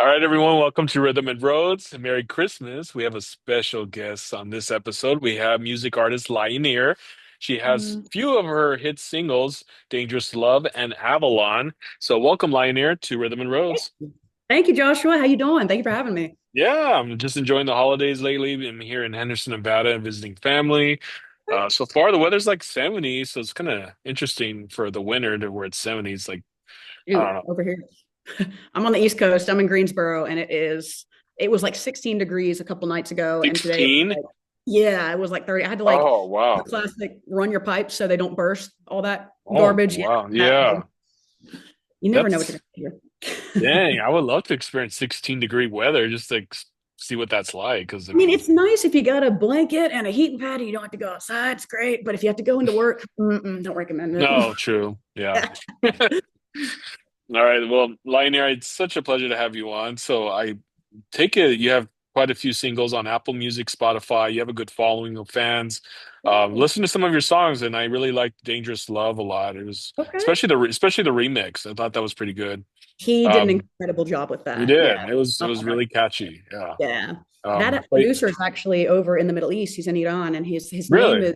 All right, everyone, welcome to Rhythm and Roads. Merry Christmas. We have a special guest on this episode. We have music artist Lionnir. She has Mm. few of her hit singles, Dangerous Love and Avalon. So welcome, Lionnir, to Rhythm and Roads. Thank you, Joshua. How you doing? Thank you for having me. Yeah, I'm just enjoying the holidays lately. I'm here in Henderson, Nevada, and visiting family. So far, the weather's like 70, so it's kind of interesting for the winter to where it's 70s. Like, I don't Dude, know, over here. I'm on the East Coast. I'm in Greensboro, and it was like 16 degrees a couple nights ago, and today it was 16? like, yeah, it was like 30. I had to like Oh, the wow. classic run your pipes so they don't burst, all that Oh, garbage. Yeah, wow. that, Yeah. you never know what That's you're gonna hear. Dang, I would love to experience 16-degree weather just to see what that's like. Because, I I mean, mean, it's nice if you got a blanket and a heating pad and you don't have to go outside. It's great. But if you have to go into work, don't recommend no, true. Yeah. it. All right. Well, Lionel, it's such a pleasure to have you on. So I take it you have quite a few singles on Apple Music, Spotify. You have a good following of fans. Listen to some of your songs, and I really liked Dangerous Love a lot. It was Okay. especially the remix. I thought that was pretty good. He did an Um, incredible job with you that. Yeah. did. It was Oh, really catchy. Yeah. yeah. That But producer is actually over in the Middle East. He's in Iran, and his name really, is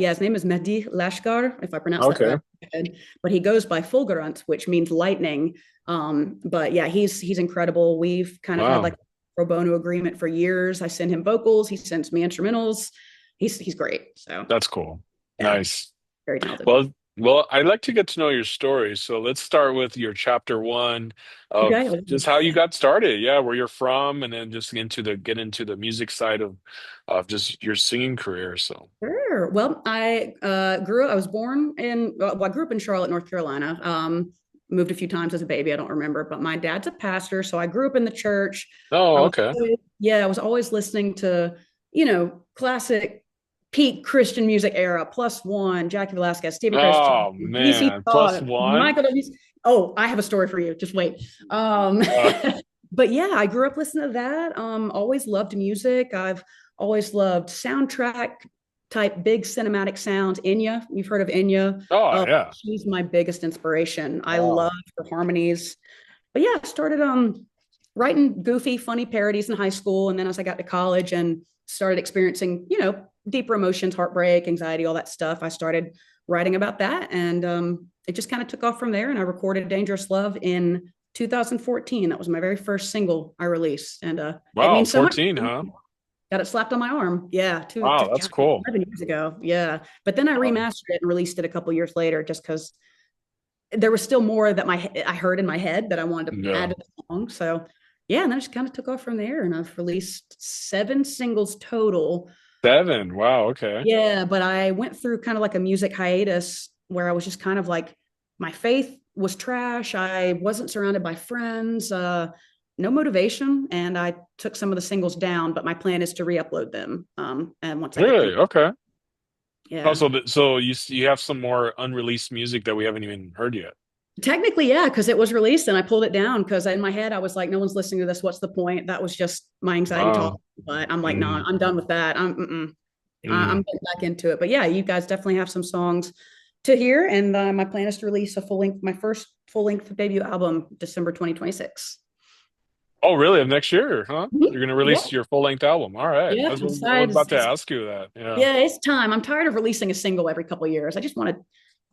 his name is Mehdi Lashkar, if I pronounced that okay. right. But he goes by Fulgurant, which means lightning. But yeah, he's incredible. We've kind of had like Wow. a pro bono agreement for years. I send him vocals, he sends me instrumentals. He's great. So That's cool. yeah, Nice. very talented. Well, I'd like to get to know your story. So let's start with your chapter one of Okay. just how you got started. Yeah, where you're from, and then just get into the music side of just your singing career. So, Sure. Well, I was born I grew up in Charlotte, North Carolina. Moved a few times as a baby. I don't remember, but my dad's a pastor. So I grew up in the church. oh, okay. I was always listening to, classic peak Christian music era, Plus One, Jackie Velasquez, Stephen Christian, Oh DC man, plus Talk, one. Michael W. Oh, I have a story for you. Just wait. Uh, But yeah, I grew up listening to that. Always loved music. I've always loved soundtrack type big cinematic sounds. Enya, you've heard of Enya. oh yeah. She's my biggest inspiration. I love Wow. her harmonies. But yeah, I started writing goofy, funny parodies in high school. And then as I got to college and started experiencing, deeper emotions, heartbreak, anxiety, all that stuff, I started writing about that. And it just kind of took off from there. And I recorded Dangerous Love in 2014. That was my very first single I released. And it Wow, means so much. 14, huh? Got it slapped on my arm. Yeah, Wow, that's God, cool. 11 years ago. Yeah. But then I Wow. remastered it and released it a couple years later just because there was still more that I heard in my head that I wanted to add Yeah. to the song. So yeah, and then I just kind of took off from there. And I've released 7 singles total. 7. Wow, okay. Yeah, but I went through kind of like a music hiatus where I was just kind of like my faith was trash. I wasn't surrounded by friends, no motivation, and I took some of the singles down. But my plan is to re-upload them. And once I get them, Really? Okay. Oh, yeah. so you have some more unreleased music that we haven't even heard yet. Technically, yeah, because it was released and I pulled it down because in my head I was like, no one's listening to this. What's the point? That was just my anxiety talk. Oh, But I'm like, no, mm, I'm done with that. I'm mm. getting back into it. But yeah, you guys definitely have some songs to hear, and my plan is to release my first full length debut album, December 2026. Oh, really? Of next year, huh? Mhm. You're gonna Yeah, release your full-length album. All right. yeah. I was Besides, about to ask you that. Yeah. yeah, it's time. I'm tired of releasing a single every couple of years. I just want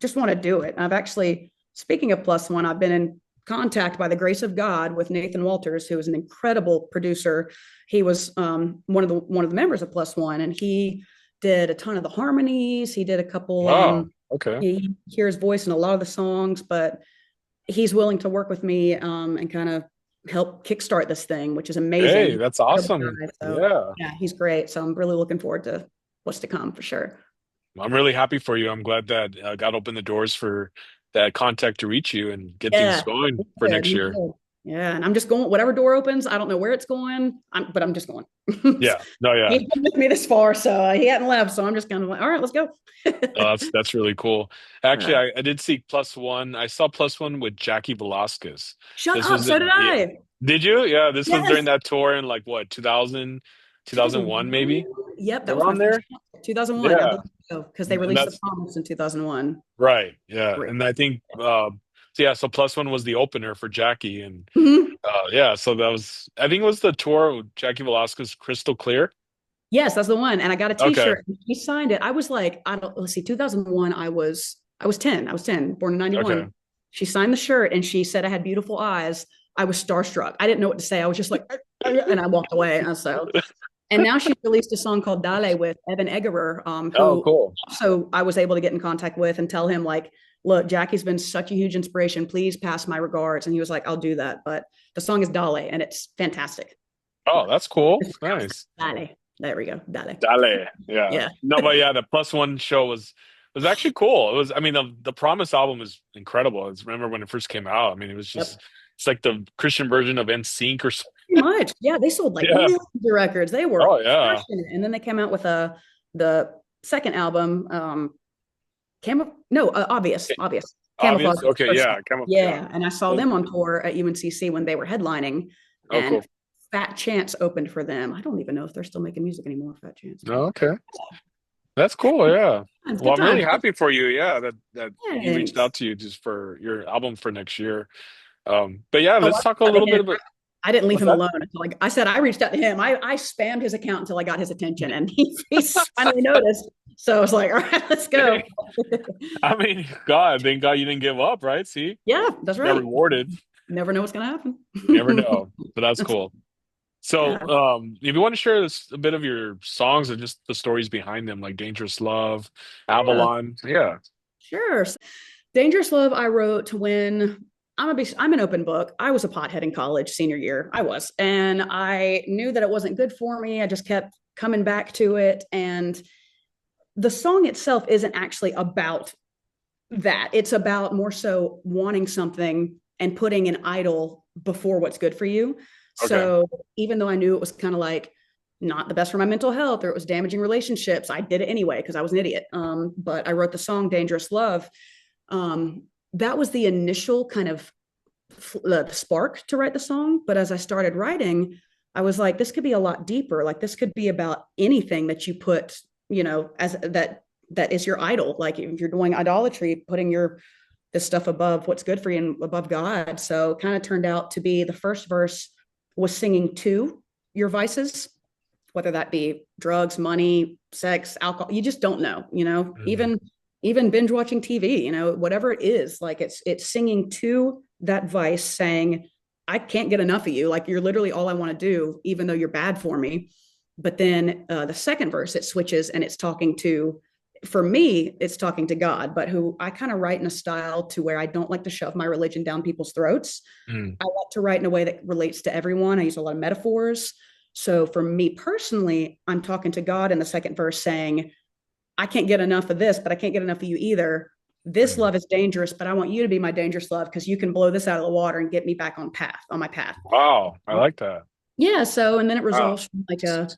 to do it. I've actually, speaking of Plus One, I've been in contact by the grace of God with Nathan Walters, who is an incredible producer. He was one of the members of Plus One, and he did a ton of the harmonies. He did a couple. Wow. Okay. You hear his voice in a lot of the songs, but he's willing to work with me and kind of help kickstart this thing, which is amazing. Hey, He's that's an incredible awesome. guy. So Yeah. yeah, he's great. So I'm really looking forward to what's to come for sure. I'm really happy for you. I'm glad that God opened the doors for that contact to reach you and get things Yeah, going he for did. next He year. did. Yeah, and I'm just going whatever door opens. I don't know where it's going, but I'm just going. Yeah. No, yeah. He's been with me this far, so he hadn't left. So I'm just kind of like, all right, let's go. That's really cool. Actually, Uh, I did see Plus One. I saw Plus One with Jackie Velasquez. Shut This up. was So did yeah. I. Did you? Yeah, this was during Yes. that tour in like what, 2000, 2001 2001. maybe? Yep, that was my Around first there? one. 2001. I Yeah. believe so because they And released The that's Promise in 2001. right. Yeah. Great. And I think so yeah, so Plus One was the opener for Jackie and Mhm. Yeah, so that was, I think it was the tour with Jackie Velasquez, Crystal Clear. Yes, that's the one. And I got a Okay, t-shirt. He signed it. I was like, I don't let's see, 2001, I was 10. I was 10, born in okay. 91. She signed the shirt and she said I had beautiful eyes. I was starstruck. I didn't know what to say. I was just like, and I walked away. And now she's released a song called Dale with Evan Egerer, Oh, who cool. also I was able to get in contact with and tell him, like, look, Jackie's been such a huge inspiration. Please pass my regards. And he was like, I'll do that. But the song is Dale and it's fantastic. Oh, But that's cool. it's Nice. Dale. There we go. Dale. Dale. Yeah. Yeah. No, but yeah, the plus one show was actually cool. It was, I mean, the Promise album is incredible. I remember when it first came out. I mean, it was Yep. just it's like the Christian version of NSYNC or something. Pretty much. Yeah. They sold like Yeah. millions of records. They were Oh yeah. crushing it. And then they came out with the second album, obvious. Camouflage Obvious. was the Okay, first yeah. song. Come up. Yeah. Yeah. And I saw And- them on tour at UNCC when they were headlining, Oh, and cool. Fat Chance opened for them. I don't even know if they're still making music anymore, Fat Chance, but Oh, okay. That's cool. Yeah. it's Well, good I'm really times. happy for you. Yeah, that he reached Thanks. out to you just for your album for next year. But yeah, Oh, let's talk a I, little bit about I didn't leave what's him that? alone until I said I reached out to him. I spammed his account until I got his attention, and he finally noticed. So I was like, all right, let's go. Hey, I mean, God, thank God you didn't give up, right? See, Yeah, that's got right. rewarded. Never know what's gonna happen. You never know. But that's cool. So, Yeah, if you want to share a bit of your songs and just the stories behind them, like Dangerous Love, yeah, Avalon. Yeah. sure. Dangerous Love I wrote when I'm an open book. I was a pothead in college, senior year. I was. And I knew that it wasn't good for me. I just kept coming back to it. And the song itself isn't actually about that. It's about more so wanting something and putting an idol before what's good for you. Okay. So even though I knew it was kind of like not the best for my mental health or it was damaging relationships, I did it anyway because I was an idiot. But I wrote the song Dangerous Love. That was the initial kind of spark to write the song. But as I started writing, I was like, this could be a lot deeper. Like this could be about anything that you put, as that is your idol. Like if you're doing idolatry, putting this stuff above what's good for you and above God. So kind of turned out to be the first verse was singing to your vices, whether that be drugs, money, sex, alcohol. You just don't know, Mhm. even binge watching TV, whatever it is, like it's singing to that vice saying, I can't get enough of you. Like you're literally all I want to do, even though you're bad for me. But then the second verse, it switches and it's talking to, for me, it's talking to God, but who I kind of write in a style to where I don't like to shove my religion down people's throats. Mm. I like to write in a way that relates to everyone. I use a lot of metaphors. So for me personally, I'm talking to God in the second verse saying, I can't get enough of this, but I can't get enough of you either. This Mm. love is dangerous, but I want you to be my dangerous love because you can blow this out of the water and get me back on my path. Wow, I like that. Yeah. So, and then it Wow. resolves from like a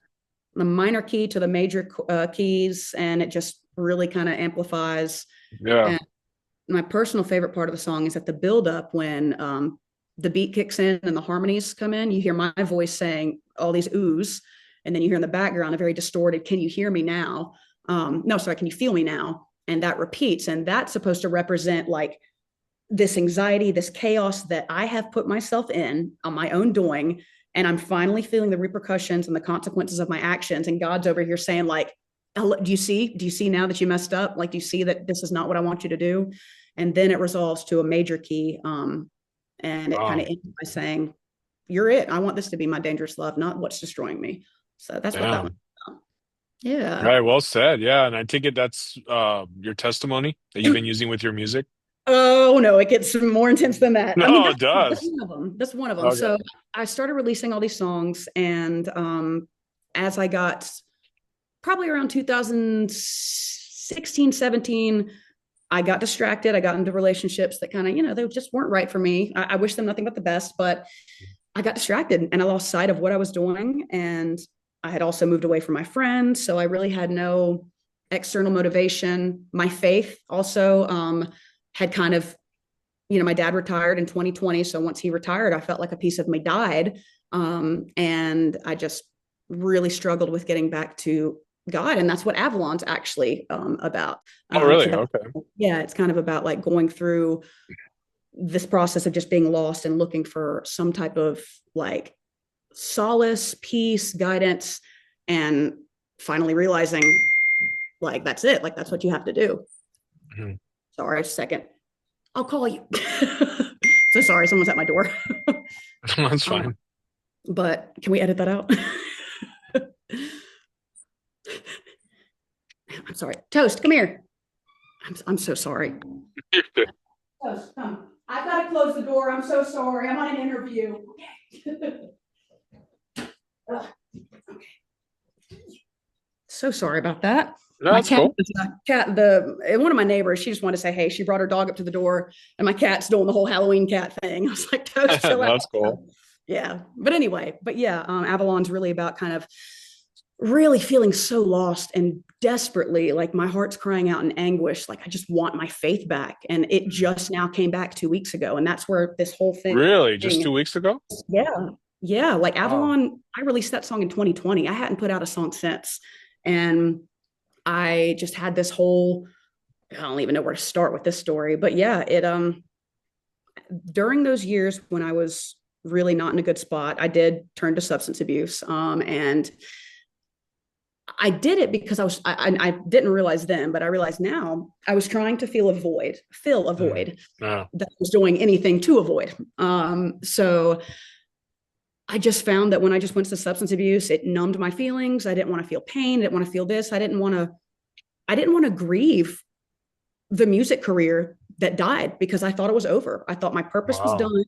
minor key to the major keys, and it just really kind of amplifies. Yeah. And my personal favorite part of the song is at the build up when the beat kicks in and the harmonies come in. You hear my voice saying all these oohs, and then you hear in the background a very distorted, "Can you hear me now?" No, sorry, "Can you feel me now?" And that repeats, and that's supposed to represent like this anxiety, this chaos that I have put myself in on my own doing. And I'm finally feeling the repercussions and the consequences of my actions. And God's over here saying, like, do you see? Do you see now that you messed up? Like, do you see that this is not what I want you to do? And then it resolves to a major key. And it kind of Wow. ends by saying, you're it. I want this to be my dangerous love, not what's destroying me. So that's what that one. Damn. Yeah. Right. Well said. Yeah. And I take it that's your testimony that you've been using with your music. Oh no, it gets more intense than that. I mean, No, that's it that's does. one of them. That's one of them. Okay. So I started releasing all these songs, and as I got probably around 2016, 17, I got distracted. I got into relationships that kind of, they just weren't right for me. I wish them nothing but the best, but I got distracted and I lost sight of what I was doing. And I had also moved away from my friends. So I really had no external motivation. My faith also had kind of, my dad retired in 2020. So once he retired, I felt like a piece of me died. And I just really struggled with getting back to God. And that's what Avalon's actually about. Oh, It's really? about, Okay. yeah, it's kind of about like going through this process of just being lost and looking for some type of like solace, peace, guidance, and finally realizing like that's it, like that's what you have to do. Mhm. Sorry, a second. I'll call you. So sorry, someone's at my door. That's um, fine. but can we edit that out? I'm sorry. Toast, come here. I'm so sorry. Toast, come. I've got to close the door. I'm so sorry. I'm on an interview. Okay. So sorry about that. No, My that's cat, cool. one of my neighbors, she just wanted to say, hey, she brought her dog up to the door and my cat's doing the whole Halloween cat thing. I was like, Toast, chill out. That's cool. Yeah. But anyway, Avalon's really about kind of really feeling so lost and desperately, like my heart's crying out in anguish. Like I just want my faith back. And it just now came back 2 weeks ago. And that's where this whole Really? Just thing, 2 weeks ago? yeah. Yeah. Like Wow. Avalon, I released that song in 2020. I hadn't put out a song since. And I just had this whole, I don't even know where to start with this story, but yeah, it during those years when I was really not in a good spot, I did turn to substance abuse. And I did it because I didn't realize then, but I realize now I was trying to fill a Mm. void Yeah. that I was doing anything to avoid. So I just found that when I just went to substance abuse, it numbed my feelings. I didn't want to feel pain. I didn't want to feel this. I didn't want to grieve the music career that died because I thought it was over. I thought my purpose was Wow. done.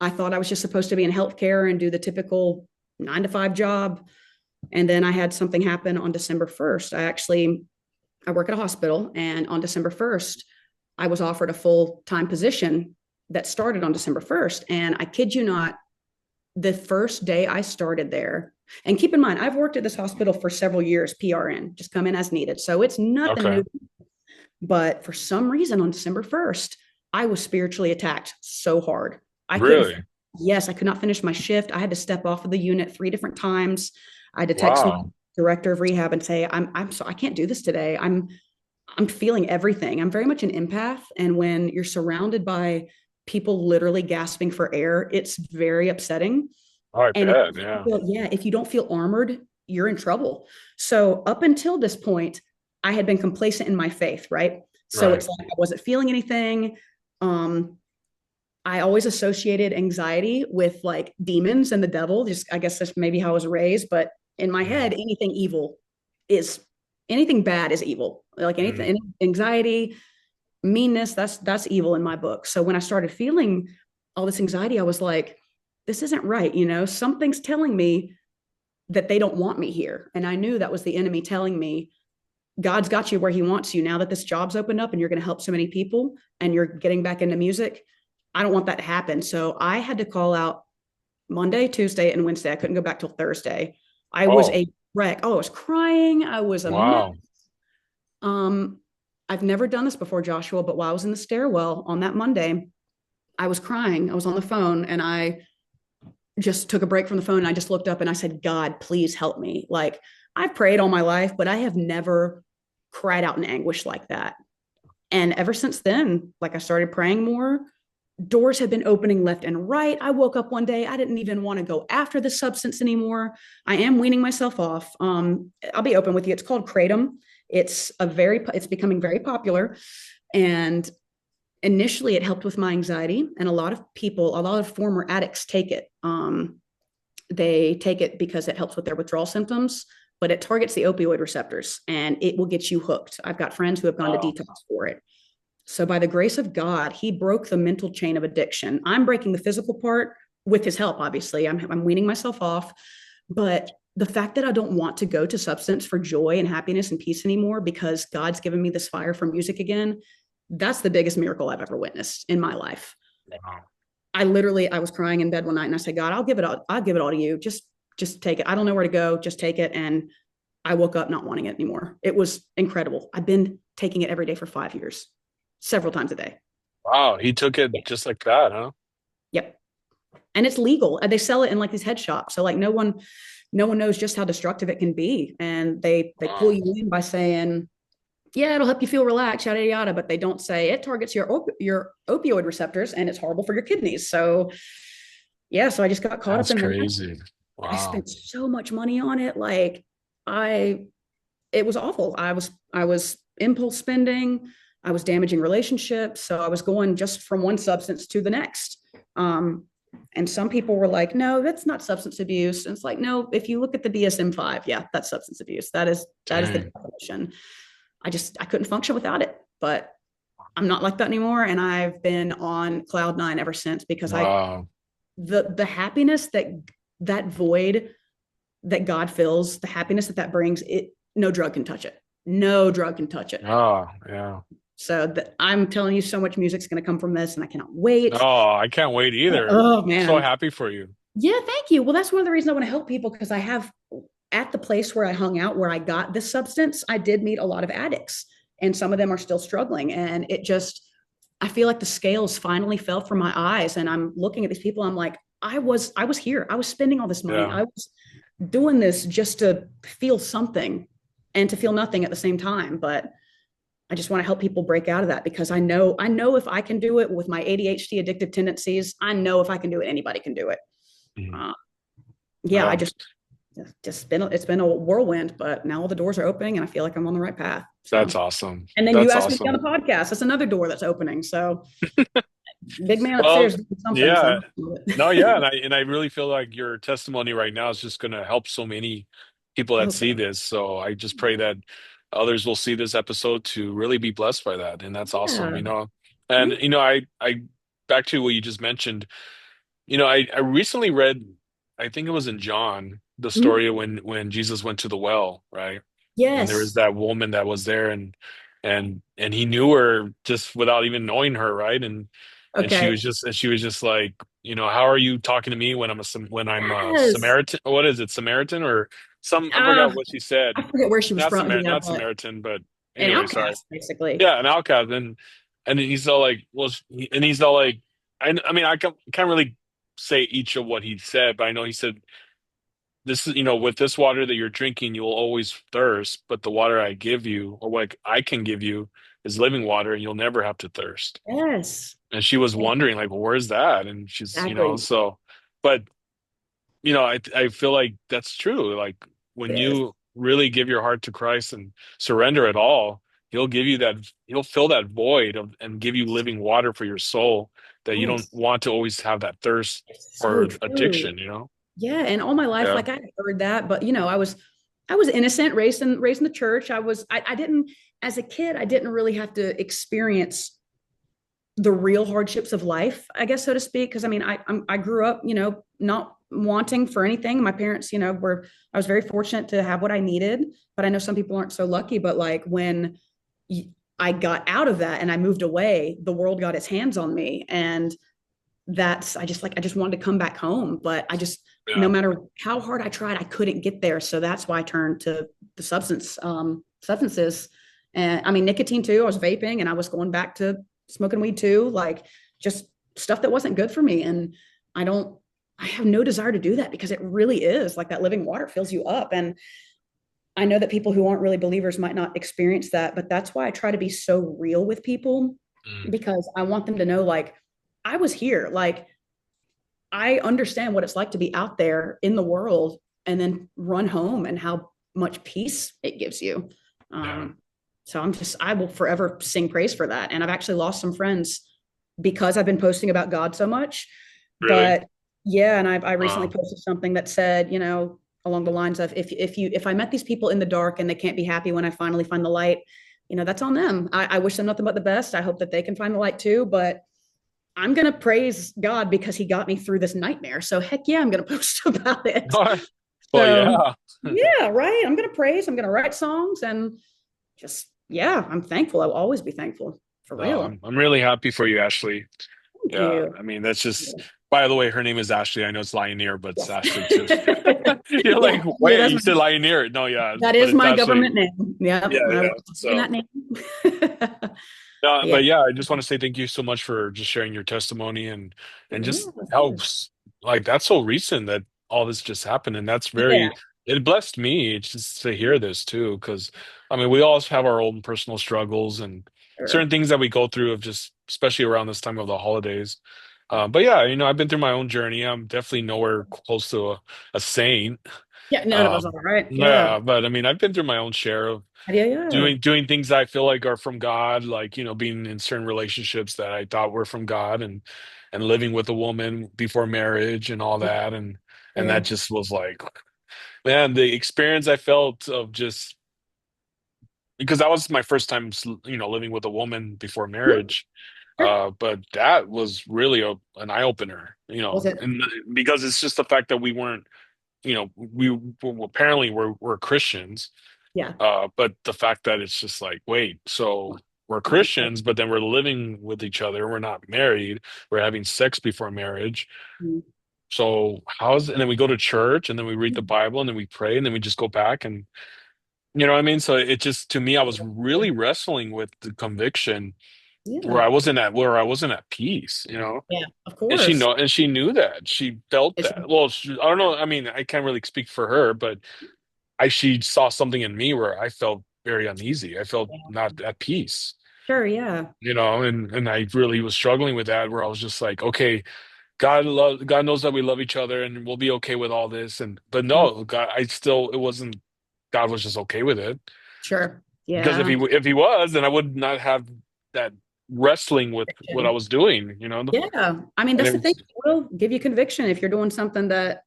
I thought I was just supposed to be in healthcare and do the typical 9 to 5 job. And then I had something happen on December 1st. I work at a hospital, and on December 1st, I was offered a full-time position that started on December 1st. And I kid you not, the first day I started there, and keep in mind, I've worked at this hospital for several years, PRN, just come in as needed. So it's nothing Okay. new. But for some reason on December 1st, I was spiritually attacked so hard. I couldn't, Really? yes, I could not finish my shift. I had to step off of the unit 3 different times. I had to text my Wow. director of rehab and say, I'm so I can't do this today. I'm feeling everything. I'm very much an empath. And when you're surrounded by people literally gasping for air, it's very upsetting. Oh, I And if bet. you Yeah. yeah, if you don't feel armored, you're in trouble. So up until this point, I had been complacent in my faith, right? So Right. it's like I wasn't feeling anything. Um, I always associated anxiety with like demons and the devil. Just I guess that's maybe how I was raised. But in my Mm. head, is anything bad is evil. Like Mm. anything, any anxiety, meanness, that's evil in my book. So when I started feeling all this anxiety, I was like, this isn't right. Something's telling me that they don't want me here. And I knew that was the enemy telling me, God's got you where he wants you. Now that this job's opened up and you're going to help so many people and you're getting back into music, I don't want that to happen. So I had to call out Monday, Tuesday, and Wednesday. I couldn't go back till Thursday. I was Oh, a wreck. Oh, I was crying. I was a mess. wow. Um, I've never done this before, Joshua, but while I was in the stairwell on that Monday, I was crying. I was on the phone and I just took a break from the phone and I just looked up and I said, God, please help me. Like I've prayed all my life, but I have never cried out in anguish like that. And ever since then, like I started praying more, doors have been opening left and right. I woke up one day, I didn't even want to go after the substance anymore. I am weaning myself off. I'll be open with you. It's called Kratom. It's becoming very popular. And initially it helped with my anxiety. And a lot of former addicts take it. They take it because it helps with their withdrawal symptoms, but it targets the opioid receptors and it will get you hooked. I've got friends who have gone to Wow. detox for it. So by the grace of God, he broke the mental chain of addiction. I'm breaking the physical part with his help, obviously. I'm weaning myself off. But the fact that I don't want to go to substance for joy and happiness and peace anymore because God's given me this fire for music again, that's the biggest miracle I've ever witnessed in my life. Wow. I was crying in bed one night and I said, God, I'll give it all to you. Just take it. I don't know where to go. Just take it. And I woke up not wanting it anymore. It was incredible. I've been taking it every day for 5 years, several times a day. Wow. He took it Yeah. just like that, huh? Yep. And it's legal. And they sell it in like these head shops. So like no one knows just how destructive it can be. And they pull Wow. you in by saying, yeah, it'll help you feel relaxed, yada yada. But they don't say it targets your opioid receptors and it's horrible for your kidneys. So yeah, so I just got caught up That's in that. crazy. I Wow. spent so much money on it. Like I it was awful. I was impulse spending. I was damaging relationships. So I was going just from one substance to the next. Um, and some people were like, no, that's not substance abuse. And it's like, no, if you look at the DSM-5, yeah, that's substance abuse. That is the Dang. definition. I couldn't function without it. But I'm not like that anymore. And I've been on cloud nine ever since because Wow. the happiness that void that God fills, the happiness that brings, it no drug can touch it. No drug can touch it. Oh, yeah. So I'm telling you, so much music's going to come from this, and I cannot wait. Oh, I can't wait either. Oh So man, happy for you. yeah, thank you. Well, that's one of the reasons I want to help people because I have at the place where I hung out, where I got this substance, I did meet a lot of addicts, and some of them are still struggling. And it just, I feel like the scales finally fell from my eyes, and I'm looking at these people. I'm like, I was here. I was spending all this money. Yeah. I was doing this just to feel something and to feel nothing at the same time. But I just want to help people break out of that because I know if I can do it with my ADHD addictive tendencies, I know if I can do it, anybody can do it. Mhm. Uh, yeah, I Well, just been it's been a whirlwind, but now all the doors are opening and I feel like I'm on the right path. that's So, awesome. and then you That's asked me to be on awesome. the podcast. That's another door that's opening. So, big man Well, upstairs is doing something. So, yeah. I'm No, yeah, and I really feel like your testimony right now is just going to help so many people I that hope see so. this. So I just pray that others will see this episode to really be blessed by that, and that's awesome, Yeah. And Thank I back to what you just mentioned. I recently read, I think it was in John, the you. story of when Jesus went to the well, right? And there was Yes. that woman that was there, and he knew her just without even knowing her, right? And she was Okay. just like, how are you talking to me when I'm a Yes. Samaritan? What is it, Samaritan or some? I forgot Uh, what she said. I forget where she was from. Yeah, Not but Samaritan, but an anyway, sorry. outcast, basically. Yeah, an outcast, and he's all like, well, and he's all like, I mean, I can't really say each of what he said, but I know he said this is, with this water that you're drinking, you'll always thirst, but the water I give you, or what I can give you, is living water, and you'll never have to thirst. Yes. And she was wondering, like, well, where's that? And she's, Exactly. so, but I feel like that's true. Like when Yes. you really give your heart to Christ and surrender it all, He'll fill that void and give you living water for your soul that you don't Yes. want to always have that thirst It's so or true. addiction. Yeah. And all my life, Yeah. like I heard that, but I was innocent, raised in the church. I didn't, as a kid, I didn't really have to experience the real hardships of life, I guess, so to speak. Because I mean, I grew up, not wanting for anything. My parents, were I was very fortunate to have what I needed, but I know some people aren't so lucky. But like when I got out of that and I moved away, the world got its hands on me, and I just wanted to come back home, but no Yeah. matter how hard I tried, I couldn't get there. So that's why I turned to the substances, and I mean nicotine too. I was vaping and I was going back to smoking weed too, like just stuff that wasn't good for me. And I don't, I have no desire to do that because it really is like that living water fills you up. And I know that people who aren't really believers might not experience that, but that's why I try to be so real with people Mm. because I want them to know, like, I was here. Like, I understand what it's like to be out there in the world and then run home and how much peace it gives you. Yeah. Um, so I will forever sing praise for that. And I've actually lost some friends because I've been posting about God so much. Really? But yeah, and I recently Wow. posted something that said, along the lines of if I met these people in the dark and they can't be happy when I finally find the light, that's on them. I wish them nothing but the best. I hope that they can find the light too. But I'm going to praise God because he got me through this nightmare. So heck yeah, I'm going to post about it. Well, So yeah. yeah, right. I'm going to praise, I'm going to write songs and just, yeah, I'm thankful. I'll always be thankful for No, real. I'm really happy for you, Ashley. Thank Yeah, you. I mean that's just. By the way, her name is Ashley. I know it's Lionnir, but it's Yes. Ashley too. You're Yeah. like, Yeah. wait, you said Lionnir? No, yeah, That but is it's my Ashley. government name. Yeah, Yep. I yeah. will in So, that name. no, Yeah. but yeah, I just want to say thank you so much for just sharing your testimony and Yeah, just of course. helps. Like that's so recent that all this just happened, and that's Yeah. very it blessed me just to hear this too, because I mean, we all have our own personal struggles and Sure. certain things that we go through of just, especially around this time of the holidays. But yeah, I've been through my own journey. I'm definitely nowhere close to a saint. Yeah, none of us Um, are, right? Yeah. yeah, but I mean, I've been through my own share of Yeah, yeah. doing things that I feel like are from God, like, being in certain relationships that I thought were from God and living with a woman before marriage and all that. And that Yeah. just was like, man, the experience I felt of just because that was my first time, living with a woman before Mhm. marriage. Sure. But that was really an eye opener, Was it? and because it's just the fact that we weren't, apparently we're Christians. Yeah. But the fact that it's just like, wait, so we're Mhm. Christians, but then we're living with each other. We're not married. We're having sex before marriage. So and then we go to church and then we read the Bible and then we pray and then we just go back and you know what I mean? So it just, to me, I was really wrestling with the conviction Yeah. where I wasn't at peace, Yeah. Of and she course. know, and she knew that. She felt It's, that. Well, I don't know. I mean, I can't really speak for her, but she saw something in me where I felt very uneasy. I felt not at peace, sure. Yeah. and I really was struggling with that where I was just like, okay, God knows that we love each other and we'll be okay with all this. But Mhm. no, God, it wasn't, God was just okay with it. Sure. Because Yeah. if he was, then I would not have that wrestling with what I Conviction. was doing, Yeah. I mean, and that's it the thing. was, It will give you conviction if you're doing something that,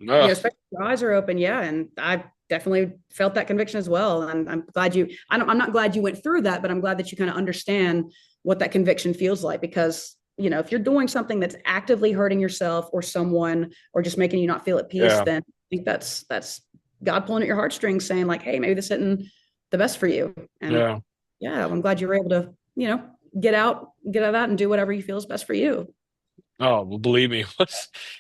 uh, especially if your eyes are open. Yeah. And I definitely felt that conviction as well. And I'm glad I'm not glad you went through that, but I'm glad that you kind of understand what that conviction feels like because, if you're doing something that's actively hurting yourself or someone or just making you not feel at peace, yeah, then I think that's God pulling at your heartstrings saying like, hey, maybe this isn't the best for you. And yeah. yeah, I'm glad you were able to, get out of that and do whatever you feel is best for you. Oh, well, believe me,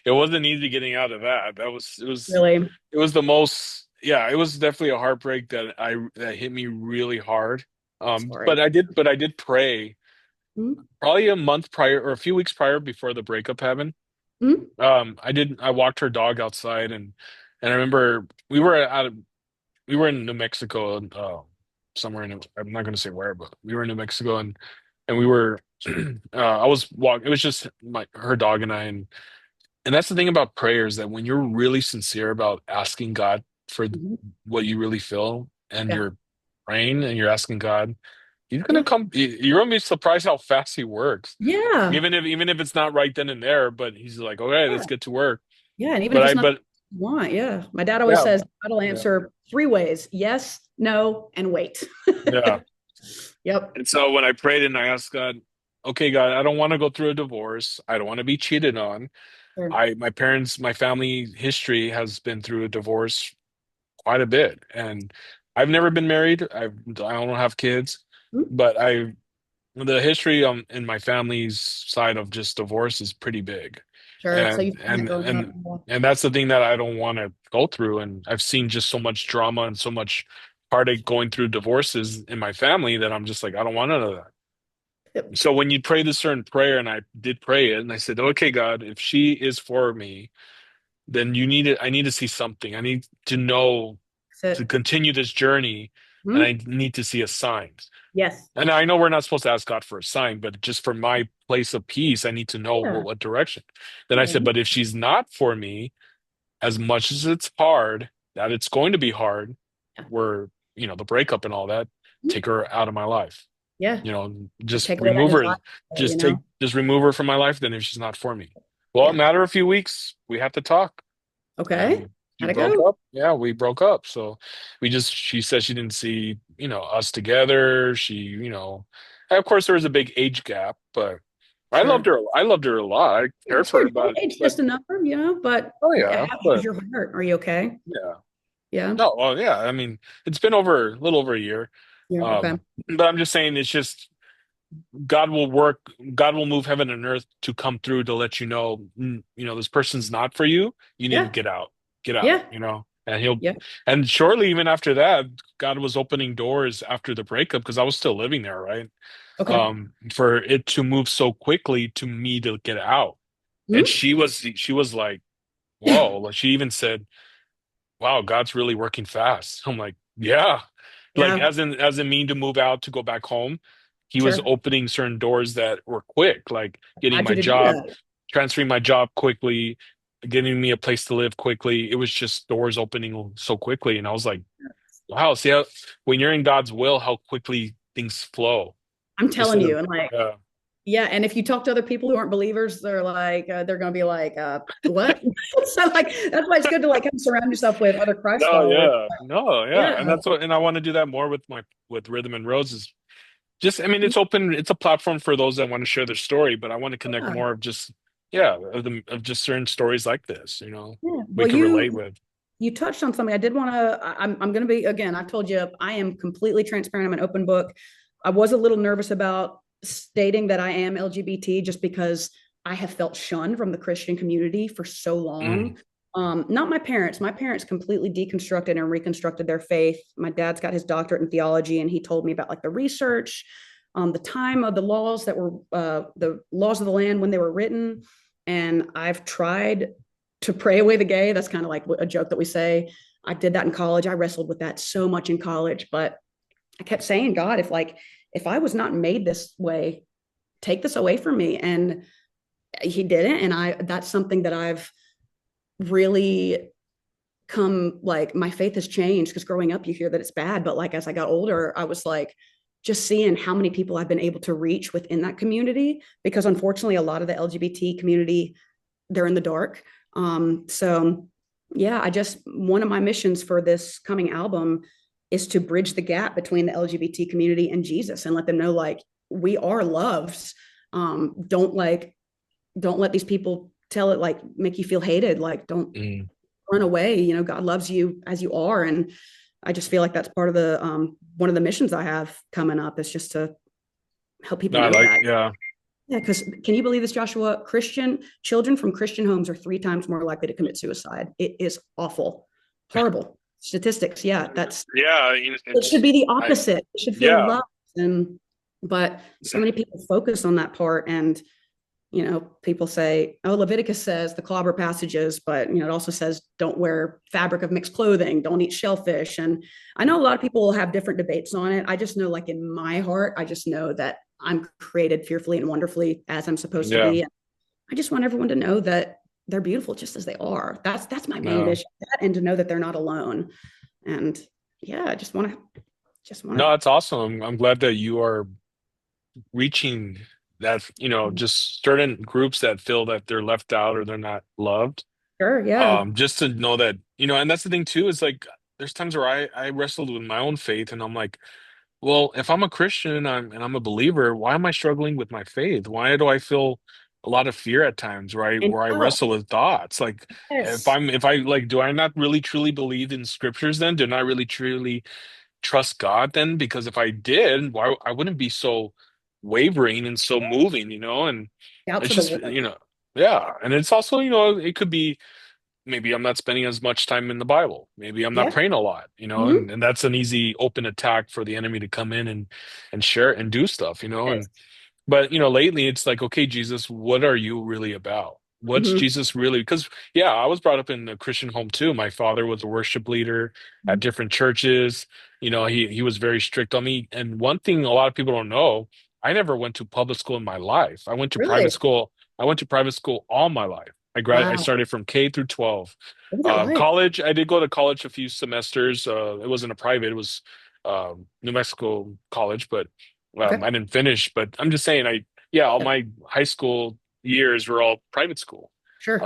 it wasn't easy getting out of that. Really. It was the most, yeah, it was definitely a heartbreak that hit me really hard. Sorry. But I did pray Mm-hmm. probably a month prior or a few weeks prior before the breakup happened. I walked her dog outside and I remember we were in New Mexico, somewhere I'm not going to say where, but we were in New Mexico and we were, I was walking, it was just her dog and I, and that's the thing about prayers that when you're really sincere about asking God for Mm-hmm. what you really feel and Yeah. you're praying and you're asking God, he's going to Yeah. come, you're going to be surprised how fast he works. Yeah. Even if it's not right then and there, but he's like, okay, let's Yeah. get to work. Yeah. And even But if it's I, not but what you want, yeah. My dad always yeah, says God will yeah, answer three ways: yes, no, and wait. yeah. Yep. And so when I prayed and I asked God, okay, God, I don't want to go through a divorce. I don't want to be cheated on. Sure. My family history has been through a divorce quite a bit, and I've never been married. I don't have kids, Mhm. but the history in my family's side of just divorce is pretty big, Sure. So and you've seen that growing up. and that's the thing that I don't want to go through. And I've seen just so much drama and so much heartache going through divorces in my family that I'm just like, I don't want none of that. Yep. So when you pray this certain prayer, and I did pray it, and I said, okay, God, if she is for me, then I need to see something. I need to know That's to it. continue this journey, and I Mhm. need to see a sign. Yes. And I know we're not supposed to ask God for a sign, but just for my place of peace, I need to know Yeah. what direction. Then I Yeah. said, but if she's not for me, as much as it's hard, that it's going to be hard, Yeah. where, the breakup and all that, Mhm. take her out of my life. Yeah. Just Take away that remove her, desire, you know? just remove her from my life, then if she's not for me. Well, it Yeah. matter a few weeks, we have to talk. Okay. And she How'd it broke go? up. Yeah, we broke up. So she said she didn't see, us together. And of course there was a big age gap, but Sure. I loved her a lot. I cared for Sure. her, It's but just a number, but oh how yeah, is but your heart? Are you okay? yeah. Yeah. No, well, yeah. I mean, it's been a little over a year. Yeah. Okay. But I'm just saying it's just God will work, God will move heaven and earth to come through to let you know, this person's not for you. You need to Yeah. get Yeah. out. Yeah. And shortly, even after that, God was opening doors after the breakup because I was still living there, right? Okay. For it to move so quickly to me to get out. And Hmm? she was like, whoa, like she even said, wow, God's really working fast. I'm like, yeah. Like Yeah, as in mean to move out to go back home, he was sure. opening certain doors that were quick, like getting Glad my you to do job, that. transferring my job quickly, getting me a place to live quickly. It was just doors opening so quickly. And I was like, wow, see how when you're in God's will, how quickly things flow. I'm Just telling in a you, and like, yeah. yeah, and if you talk to other people who aren't believers, they're like, they're going to be like, what? So like, that's why it's good to like kind of surround yourself with other Christ No, followers. yeah. No, yeah. And Yeah, that's what and I want to do that more with my with Rhythm and Roses. Just, I mean, it's open, it's a platform for those that want to share their story, but I want to connect yeah, more of just, yeah, of just certain stories like this, yeah. we Well, can relate with. you touched on something I did want to. I'm going to be again. I've told you I am completely transparent. I'm an open book. I was a little nervous about stating that I am LGBT just because I have felt shunned from the Christian community for so Mm, long. Not my parents. My parents completely deconstructed and reconstructed their faith. My dad's got his doctorate in theology, and he told me about like the research, the time of the laws that were the laws of the land when they were written. And I've tried to pray away the gay. That's kind of like a joke that we say. I did that in college. I wrestled with that so much in college, but I kept saying, God, if I was not made this way, take this away from me. And he didn't. And that's something that I've really come like my faith has changed because growing up you hear that it's bad, but like as I got older, I was like just seeing how many people I've been able to reach within that community because unfortunately a lot of the LGBT community they're in the dark. So yeah, I just one of my missions for this coming album is to bridge the gap between the LGBT community and Jesus and let them know like we are loved. Don't like don't let these people tell it like make you feel hated. Like don't mm. run away. You know, God loves you as you are. And I just feel like that's part of the one of the missions I have coming up is just to help No, people I know like, that. yeah, Yeah, because can you believe this, Joshua? Christian children from Christian homes are 3 times more likely to commit suicide. It is awful, horrible statistics. Yeah, that's yeah, it should it's, be the I, opposite. It should feel yeah, loved, and but so many people focus on that part, and people say, oh, Leviticus says the clobber passages, but it also says don't wear fabric of mixed clothing, don't eat shellfish, and I know a lot of people will have different debates on it. I just know, like in my heart, I just know that I'm created fearfully and wonderfully as I'm supposed to yeah, be. I just want everyone to know that they're beautiful just as they are. That's my main no, vision, and to know that they're not alone. And yeah, I just want no, it's awesome. I'm glad that you are reaching that, to. just certain groups that feel that they're left out or they're not loved. Sure, yeah, Just to know that, and that's the thing too, is like there's times where I wrestled with my own faith and I'm like, well, if I'm a Christian and I'm a believer, why am I struggling with my faith? Why do I feel a lot of fear at times and where I oh, wrestle with thoughts? Like yes, if I like, do I not really truly believe in scriptures then? Do I not really truly trust God then? Because if I did, why I wouldn't be so wavering and so moving, and doubts it's of the just, Lord. yeah. And it's also, it could be maybe I'm not spending as much time in the Bible. Maybe I'm not Yeah. praying a lot, Mm-hmm. and that's an easy open attack for the enemy to come in and share and do stuff, Yes. and but lately it's like, okay, Jesus, what are you really about? What's Mm-hmm. Jesus really? Because yeah, I was brought up in a Christian home too. My father was a worship leader at different churches. He was very strict on me. And one thing a lot of people don't know, I never went to public school in my life. I went to private Really? school. I went to private school all my life. I Wow. started from K through 12. What was that like? College, I did go to college a few semesters. It wasn't a private, it was New Mexico college, but Okay. I didn't finish. But I'm just saying, yeah, all my high school years were all private school. Sure.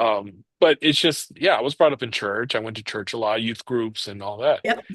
But it's just, yeah, I was brought up in church. I went to church a lot, youth groups and all that. Yep.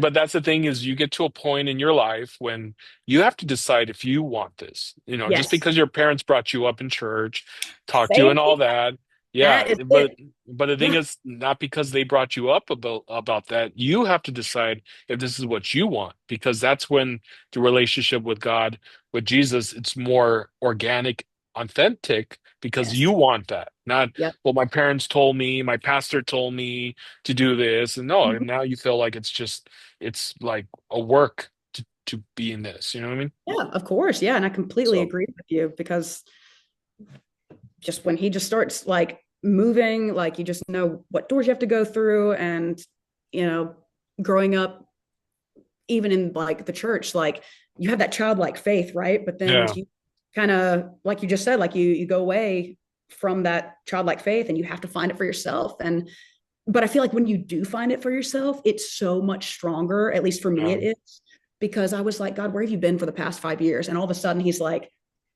But that's the thing is you get to a point in your life when you have to decide if you want this. Just Yes. because your parents brought you up in church, talked to you Say and all it. that. Yeah, That is but it. the thing Yeah. is not because they brought you up about that. You have to decide if this is what you want because that's when the relationship with God, with Jesus, it's more organic, authentic because you Yes. want that. Not, Yep. well, my parents told me, my pastor told me to do this. And no, and Mhm. now you feel like it's like a work to be in this. You know what I mean? Yeah, of course. Yeah. And I completely So agree with you because just when he just starts like moving, like you just know what doors you have to go through. And you know, growing up, even in like the church, like you have that childlike faith, right? But then Yeah. you kind of, like you just said, like you go away from that childlike faith and you have to find it for yourself. And but I feel like when you do find it for yourself, it's so much stronger. At least for me, Yeah. it is, because I was like, God, where have you been for the past 5 years? And all of a sudden, He's like,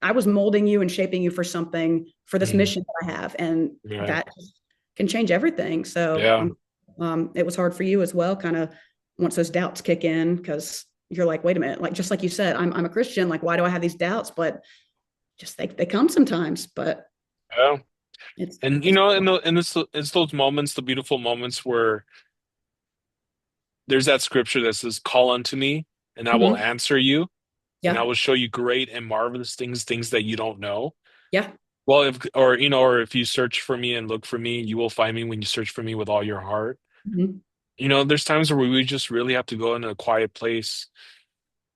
I was molding you and shaping you for something, for this Mm. mission that I have, and Right. that can change everything. So Yeah. it was hard for you as well, kind of once those doubts kick in, because you're like, wait a minute, like just like you said, I'm a Christian. Like, why do I have these doubts? But just they come sometimes. But Yeah. it's And it's it's those moments, the beautiful moments where there's that scripture that says, "Call unto me, and I will mhm. answer you, and I Yeah, will show you great and marvelous things, things that you don't know." yeah. Well, if or if you search for me and look for me, you will find me when you search for me with all your heart. Mhm. There's times where we just really have to go in a quiet place,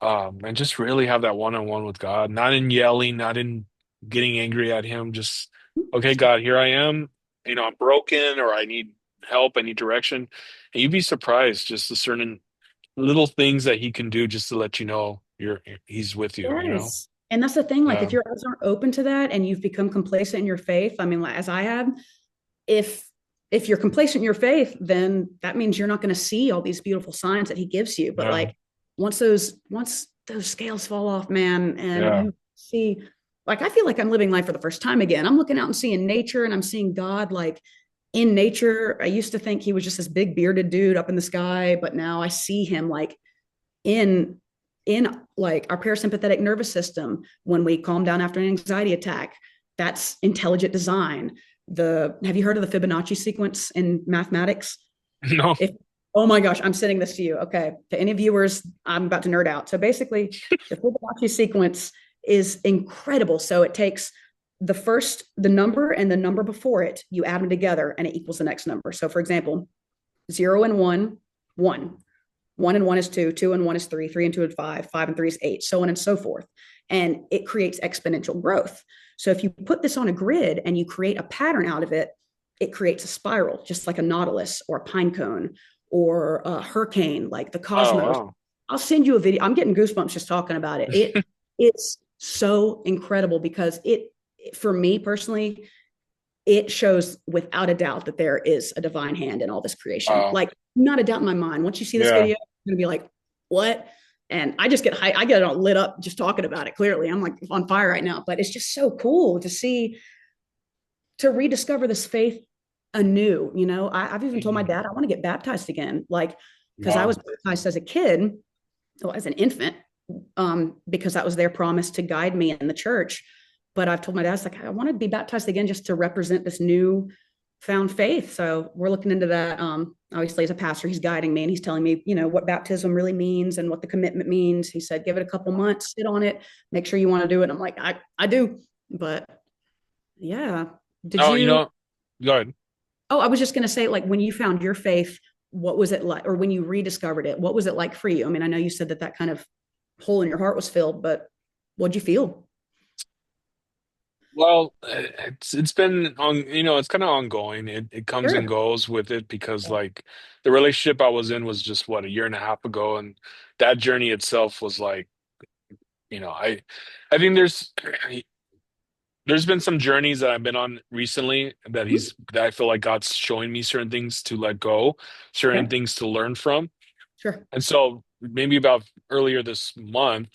and just really have that one-on-one with God, not in yelling, not in getting angry at him, just, okay, God, here I am. I'm broken, or I need help, I need direction. And you'd be surprised just the certain little things that he can do just to let you know he's with you. Yes. And that's the thing, like if Yeah. your eyes aren't open to that and you've become complacent in your faith, I mean, like, as I have, if if you're complacent in your faith, then that means you're not going to see all these beautiful signs that he gives you. But Yeah. like once those scales fall off, man, and Yeah. you see, like I feel like I'm living life for the first time again. I'm looking out and seeing nature and I'm seeing God like in nature. I used to think he was just this big bearded dude up in the sky, but now I see him like in like our parasympathetic nervous system when we calm down after an anxiety attack. That's intelligent design. The Have you heard of the Fibonacci sequence in mathematics? No. If Oh my gosh, I'm sending this to you. Okay, to any viewers, I'm about to nerd out. So basically, the Fibonacci sequence is incredible. So it takes the number and the number before it, you add them together, and it equals the next number. So for example, 0 and 1, 1. 1 and 1 is 2, 2 and 1 is 3, 3 and 2 is 5, 5 and 3 is 8, so on and so forth. And it creates exponential growth. So if you put this on a grid and you create a pattern out of it, it creates a spiral, just like a nautilus or a pine cone or a hurricane, like the Oh, cosmos. wow. I'll send you a video. I'm getting goosebumps just talking about it. It's so incredible because for me personally, it shows without a doubt that there is a divine hand in all this creation. Wow. Like, not a doubt in my mind. Once you see this Yeah. video, you're gonna be like, "What?" And I get it lit up just talking about it. Clearly, I'm like on fire right now. But it's just so cool to see, to rediscover this faith anew. I've even told my Mhm. dad I want to get baptized again, like because I was Wow. baptized as a kid, well, as an infant, because that was their promise to guide me in the church. But I've told my dad, like, I want to be baptized again just to represent this new found faith. So we're looking into that. Obviously, as a pastor, he's guiding me and he's telling me, what baptism really means and what the commitment means. He said, give it a couple months, sit on it, make sure you want to do it. And I'm like, I do. But yeah. Did Oh, you? go ahead. Oh, I was just going to say, like, when you found your faith, what was it like? Or when you rediscovered it, what was it like for you? I mean, I know you said that kind of hole in your heart was filled, but what'd you feel? Well, it's been it's kind of ongoing. It comes and Sure. goes with it because, like, the relationship I was in was just what, a year and a half ago, and that journey itself was like, I think there's been some journeys that I've been on recently Mhm. that I feel like God's showing me certain things to let go, certain Okay. things to learn from. Sure. And so maybe about earlier this month,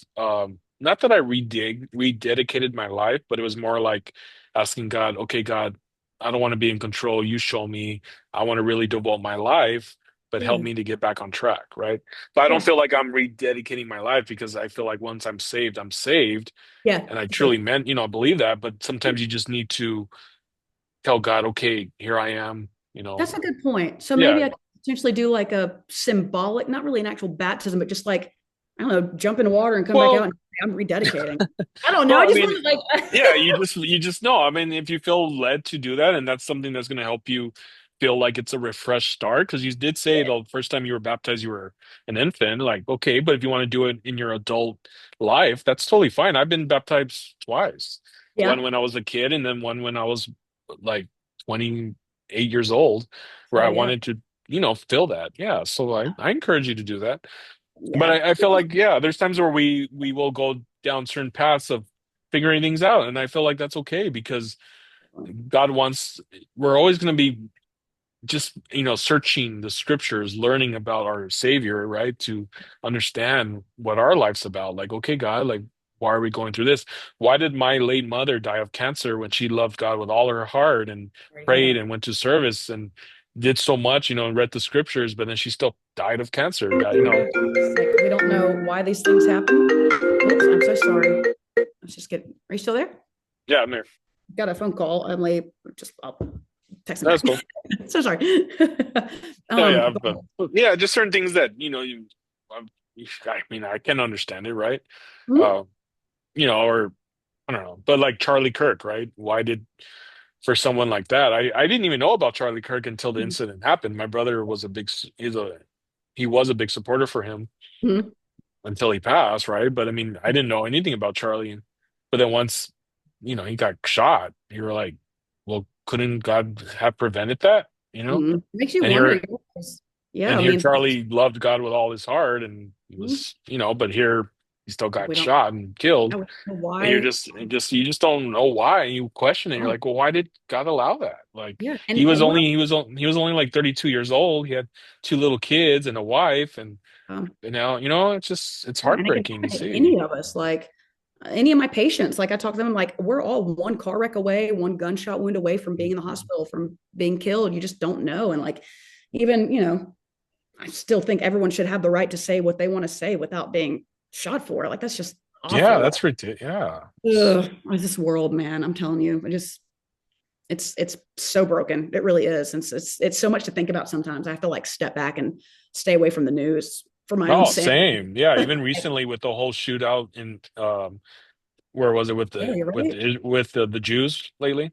not that I rededicated my life, but it was more like asking God, okay, God, I don't want to be in control. You show me. I want to really devote my life, but help Yeah. me to get back on track, right? But I don't Yeah. feel like I'm rededicating my life because I feel like once I'm saved, Yeah. and I For sure. truly believe that. But sometimes you just need to tell God, okay, here I am, That's a good point. So yeah. maybe I could potentially do like a symbolic, not really an actual baptism, but just like, I don't know, jump in the water and come back out Well, and say, I'm rededicating. I don't know. well, I I just mean, want to like, yeah, you just know. I mean, if you feel led to do that, and that's something that's going to help you feel like it's a refreshed start, because you did say the first time you were baptized, you were an infant. Like, okay, but if you want to do it in your adult life, that's totally fine. I've been baptized twice. One yeah. when I was a kid, and then one when I was like 28 years old, where I Oh yeah. wanted to. fill that. Yeah. So I encourage you to do that. But Yeah. I feel like, yeah, there's times where we will go down certain paths of figuring things out. And I feel like that's okay because God wants, we're always going to be just, searching the scriptures, learning about our Savior, right? To understand what our life's about. Like, okay, God, like, why are we going through this? Why did my late mother die of cancer when she loved God with all her heart and Yeah. prayed and went to service and did so much, and read the scriptures, but then she still died of cancer? God, It's like we don't know why these things happen. Oops, I'm so sorry. Let's just get. Are you still there? yeah, I'm there. Got a phone call. I'll text him That's back. cool. So sorry. Yeah, yeah, But, yeah, just certain things that um, I mean, I can understand it, right? hmm, Uh, or I don't know, but like Charlie Kirk, right? Why did for someone like that? I didn't even know about Charlie Kirk until the incident happened. My brother was he was a big supporter for him hmm, until he passed, right? But I mean, I didn't know anything about Charlie. But then once, he got shot, you were like, well, couldn't God have prevented that? makes you And wonder. here Yeah, And I here mean, Charlie loved God with all his heart and he hmm, was, but here he still like got we don't shot and killed. know And you're why. you just don't know why. And you question it. You're Oh, like, well, why did God allow that? Like yeah, he was only like 32 years old. He had two little kids and a wife um, and now, it's yeah, and it can heartbreaking to happen to see. any of us. Like any of my patients, like I talk to them, like we're all one car wreck away, one gunshot wound away from being in the hospital, from being killed. You just don't know, and like even I still think everyone should have the right to say what they want to say without being shot for it. Like that's just Yeah, awful. that's ridiculous. Yeah. Ugh, this world, man. I'm telling you, it's so broken. It really is. And it's so much to think about sometimes. I have to like step back and stay away from the news for my own Oh, sanity. same. Yeah, even recently with the whole shootout in where was it with the Australia, with right? the, with the Jews lately?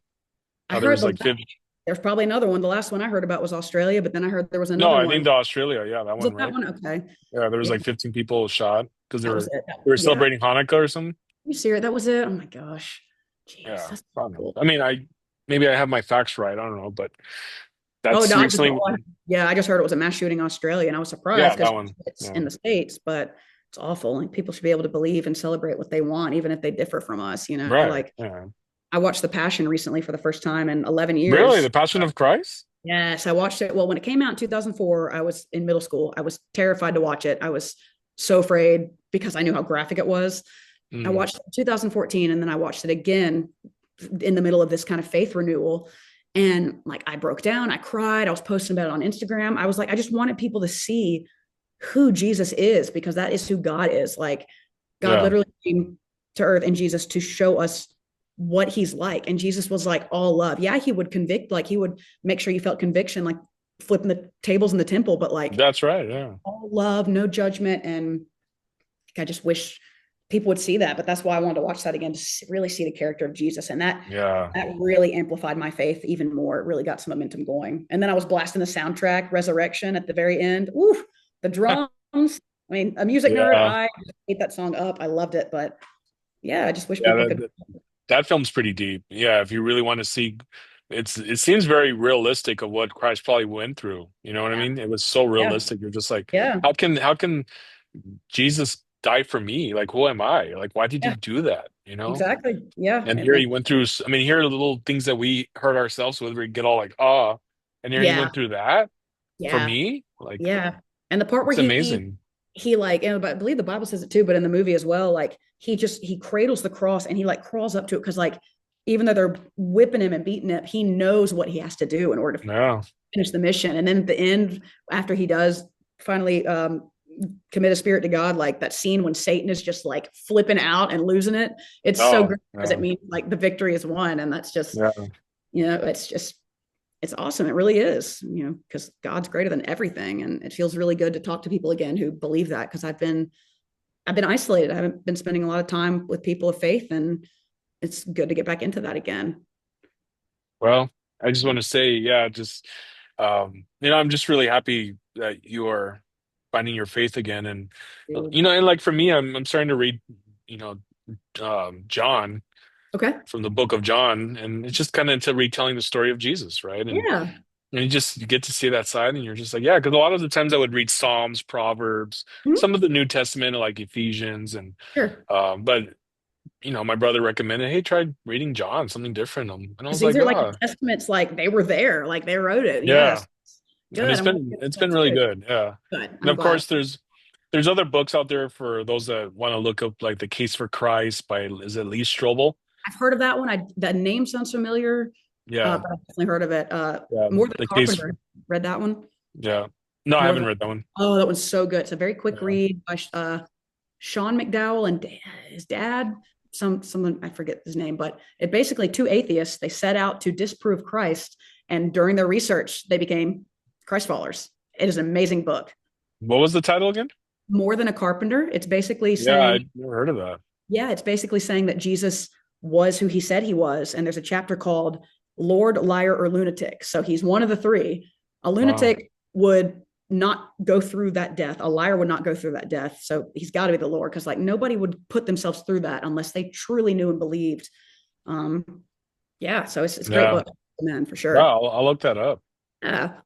I How there heard was like 50. there's probably another one. The last one I heard about was Australia, but then I heard there was No, another I one. think the Australia, yeah, that Was one, it that right? one? Okay. Yeah, there was Yeah, like 15 people shot because they that was were it. they were Yeah. celebrating Hanukkah or something. You serious? That was it. Oh my gosh. Jeez, Yeah, that's I don't know. cool. I mean, maybe I have my facts right. I don't know, but Oh that's no, recently. yeah, I just heard it was a mass shooting in Australia, and I was Yeah, surprised that because one. it's Yeah, in the States, but it's awful. And people should be able to believe and celebrate what they want, even if they differ from us. right. Like Yeah, I watched The Passion recently for the first time in 11 really, years. the Passion of Christ. Yes, I watched it. Well, when it came out in 2004, I was in middle school. I was terrified to watch it. I was so afraid because I knew how graphic it was. I Mm, watched it in 2014 and then I watched it again in the middle of this kind of faith renewal. And like I broke down, I cried, I was posting about it on Instagram. I was like, I just wanted people to see who Jesus is because that is who God is. Like God yeah, literally came to earth in Jesus to show us what he's like. And Jesus was like all love. Yeah, he would convict, like he would make sure you felt conviction, like flipping the tables in the temple, but like that's right. Yeah, all love, no judgment. And I just wish people would see that. But that's why I wanted to watch that again to really see the character of Jesus. And yeah. that really amplified my faith even more. It really got some momentum going. And then I was blasting the soundtrack, Resurrection, at the very end. Ooh, the drums. I mean, a music nerd, Yeah, I ate that song up. I loved it. But yeah, I just wish yeah. people could. That film's pretty deep. Yeah, if you really want to see, it seems very realistic of what Christ probably went through. You know what I Yeah. mean? It was so Yeah. realistic. You're just like, Yeah. how can Jesus die for me? Like, who am I? Like, why did he Yeah. do that? You know? Exactly. Yeah. And And here like, he went through, I mean, here are the little things that we hurt ourselves with, we get all like, ah, and here he yeah. went through that for Yeah. me. Like, Yeah. And the part where it's amazing. he like, and I believe the Bible says it too, but in the movie as well, like he cradles the cross and he like crawls up to it because like even though they're whipping him and beating him, he knows what he has to do in order to Yeah. finish the mission. And then at the end, after he does finally commit a spirit to God, like that scene when Satan is just like flipping out and losing it, it's so Oh, great because it yeah. means like the victory is won. And that's just, Yeah. it's just it's awesome. It really is, because God's greater than everything. And it feels really good to talk to people again who believe that because I've been isolated. I haven't been spending a lot of time with people of faith, and it's good to get back into that again. Well, I just want to say, yeah, just I'm just really happy that you are finding your faith again, and Dude. and like for me, I'm starting to read, you know, John Okay. from the book of John, and it's just kind of into retelling the story of Jesus, right? And Yeah. And you get to see that side, and you're just like, yeah, because a lot of the times I would read Psalms, Proverbs, Mhm. some of the New Testament, like Ephesians, and Sure. but my brother recommended, hey, try reading John, something different. And I Because was these like, are like the oh, testaments, like they were there, like they wrote it. yeah. Yes. And Good. I'm glad you it's got been to really it. good. Yeah. Good. And I'm of glad. course, there's other books out there for those that want to look up, like The Case for Christ by, is it Lee Strobel? I've heard of that one. That name sounds familiar, Yeah. but I've definitely heard of it. Yeah. More than The Case. Carpenter. Read that one. Yeah. No, I More haven't than. read that one. Oh, that one's so good. It's a very quick Yeah. read by Sean McDowell and his dad. Someone I forget his name, but it basically two atheists. They set out to disprove Christ, and during their research, they became Christ followers. It is an amazing book. What was the title again? More than a carpenter. It's basically Yeah, saying, I'd never heard of that. yeah, it's basically saying that Jesus was who he said he was. And there's a chapter called Lord, Liar, or Lunatic. So he's one of the three. A Wow. lunatic would not go through that death. A liar would not go through that death. So he's got to be the Lord because like nobody would put themselves through that unless they truly knew and believed. Um, yeah, so it's a great Yeah. book, man, for Yeah, sure. I'll look that up. Yeah.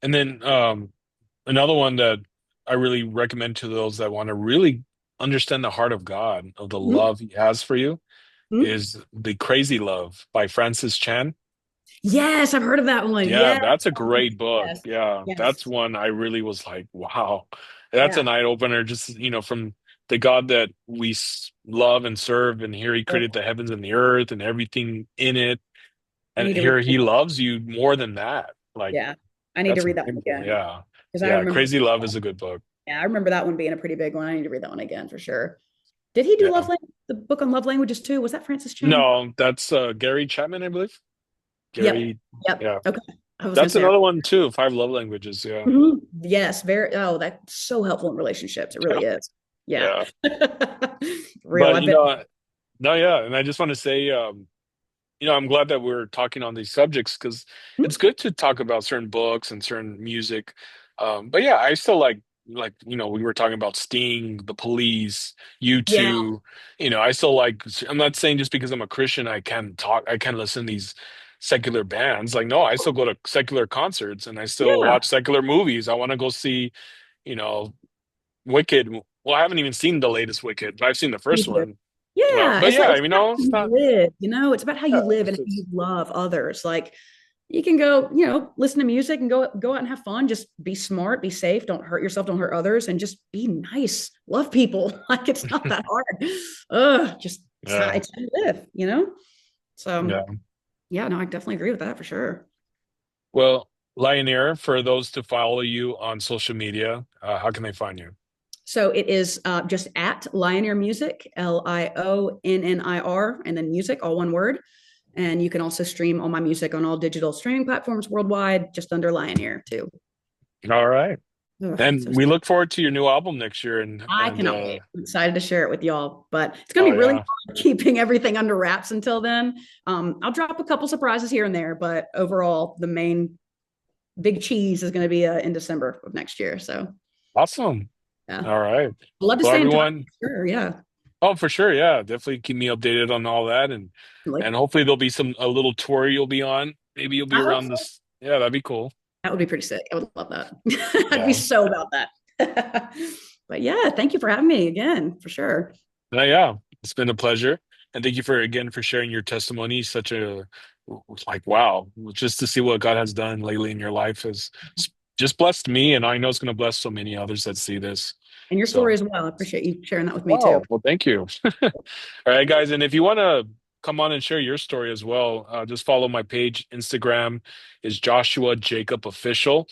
And then another one that I really recommend to those that want to really understand the heart of God, of the Mhm. love he has for you, Mhm. is The Crazy Love by Francis Chan. Yes, I've heard of that one. Yeah, Yes, that's a great book. yes, Yeah, that's yes. one I really was like, wow. That's an Yeah. eye opener, just, from the God that we love and serve, and here he created Oh, the heavens and the earth and everything in it. I And need to read here that. he loves you more than that. Like, Yeah. I need to that's read that one incredible. again Yeah. because I Yeah. remember. Crazy Love is a good book. Yeah, I remember that one being a pretty big one. I need to read that one again for sure. Did he do Yeah. the book on love languages too? Was that Francis Chan? No, that's Gary Chapman, I believe. Yep. Gary, Yep. yeah. Okay. I was gonna That's say. another one too. Five Love Languages. Yeah. Mhm. Yes. Very. Oh, that's so helpful in relationships. It Yeah. really is. Yeah. Yeah. Real. But I bet. no, yeah. And I just want to say, I'm glad that we're talking on these subjects because it's good to talk about certain books and certain music. But yeah, I still we were talking about Sting, The Police, Yeah. U2. I still like, I'm not saying just because I'm a Christian, I can't listen to these secular bands. Like, no, I still go to secular concerts and I still Yeah. watch secular movies. I want to go see, you know, Wicked. Well, I haven't even seen the latest Wicked, but I've seen the first Either. one. Yeah. But It's like yeah, it's about how it's you not, live. It's about how yeah, you live and it's how you just, love others. Like you can go, listen to music and go out and have fun. Just be smart, be safe, don't hurt yourself, don't hurt others, and just be nice. Love people. Like it's not that hard. Just yeah, it's how you live. So yeah. yeah, no, I definitely agree with that for sure. Well, Lionnir, for those to follow you on social media, how can they find you? So it is just at Lionnir Music, Lionnir, and then music, all one word. And you can also stream all my music on all digital streaming platforms worldwide, just under Lionnir too. All right. Ugh, And so we look forward to your new album next year. I And cannot wait. I'm excited to share it with y'all, but it's going to oh be really yeah, hard keeping everything under wraps until then. I'll drop a couple surprises here and there, but overall, the main big cheese is going to be in December of next year. So awesome. yeah, All right. I'd love to Well, stay in touch. everyone, Sure, yeah. oh, for sure. Yeah, definitely keep me updated on all that. And Like, hopefully there'll be a little tour you'll be on. Maybe you'll be I hope around so. this. Yeah, that'd be cool. That would be pretty sick. I would love that. I'd be Yeah. so about that. But yeah, thank you for having me again, for sure. Yeah, it's been a pleasure. And thank you for sharing your testimony. Such a, like, wow, just to see what God has done lately in your life has just blessed me. And I know it's going to bless so many others that see this. And your story So, as well. I appreciate you sharing that with me too. wow. Well, thank you. All right, guys. And if you want to come on and share your story as well, just follow my page. Instagram is Joshua Jacob Official.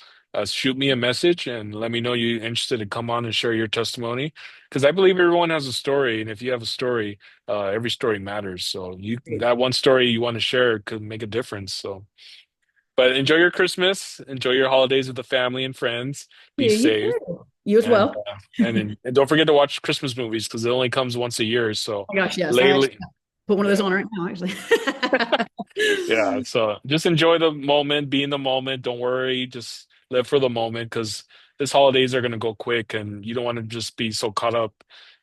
Shoot me a message and let me know you're interested to come on and share your testimony. Because I believe everyone has a story, and if you have a story, every story matters. So that one story you want to share could make a difference. So, but enjoy your Christmas, enjoy your holidays with the family and friends. Be You safe, too. You as and well. and don't forget to watch Christmas movies because it only comes once a year. So Oh my gosh, yes. I actually lately, put one of those yeah, on right now, actually. yeah. So just enjoy the moment, be in the moment. Don't worry, just live for the moment because this holidays are gonna go quick, and you don't want to just be so caught up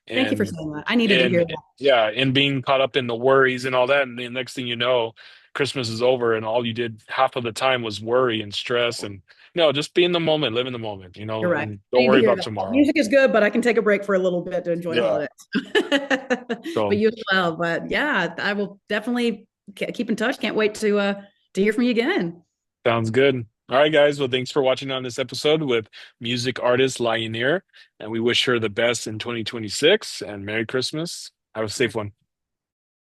Thank you for in saying that. I needed to hear in that. yeah, in being caught up in the worries and all that. And the next thing you know, Christmas is over and all you did half of the time was worry and stress and no, just be in the moment, live in the moment, You're right. and I don't need to worry hear about that. tomorrow. Music is good, but I can take a break for a little bit to enjoy the Yeah. holidays. But So you as well. But yeah, I will definitely keep in touch. Can't wait to hear from you again. sounds good. All right, guys. Well, thanks for watching on this episode with music artist Lionnir, and we wish her the best in 2026 and Merry Christmas. Have a safe one.